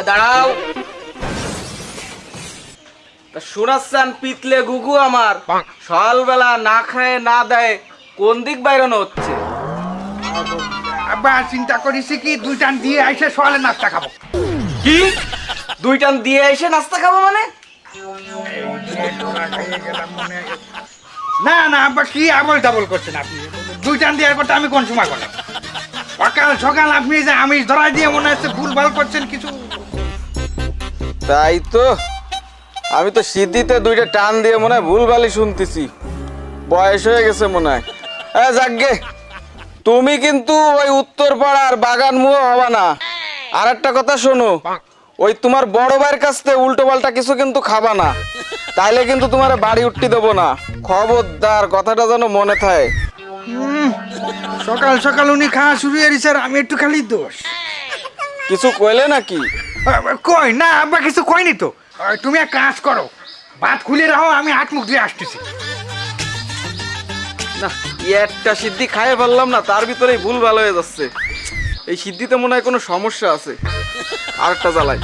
দাঁড়াও। শোনাচ্ছেন পিতলে গুগু আমার সকালবেলা না খায় না দেয় কোন দিক বাইরানো হচ্ছে? আব্বা চিন্তা করিছি কি 2 টান দিয়ে আইসে সকালে নাস্তা খাবো। কি 2 টান দিয়ে এসে নাস্তা খাবো মানে? না না আব্বা কি আবল ডাবল করছেন আপনি? 2 টান দেওয়ার কথা আমি কোন সময় করলাম? সকাল সকাল আপনি যে আমিষ ধরাই দিয়ে মনে হচ্ছে ভুলভাল করছেন কিছু। তাই তো, আমি তো সিদ্ধিতে 2টা টান দিয়ে মনে হয় ভুলভালই শুনতেছি। বয়স হয়ে গেছে মনে হয়। যাকগে, তুমি কিন্তু ওই উত্তর পাড়ার বাগান মুও হবা না। আর একটা কথা শোনো, ওই তোমার বড় ভাইয়ের কাছ থেকে উল্টো পাল্টা কিছু কিন্তু খাবা না, তাইলে কিন্তু তোমার বাড়ি উঠতে দেবো না। খবরদার, কথাটা যেন মনে থাকে। সকাল সকাল উনি খাওয়া শুরু হয়েছে আর আমি একটু খালি দোষ। কিছু কইলে নাকি? কই না আব্বা কিছু কইনি তো। তুমি এক কাজ করো, ভাত খুলে রাখো, আমি হাত মুখ ধুয়ে আসতেছি। না, একটা সিদ্ধি খাইয়ে ফেললাম না, তার ভিতরেই ভুল ভালো হয়ে যাচ্ছে। এই সিদ্ধিতে মনে হয় কোনো সমস্যা আছে। আরেকটা জ্বালাই।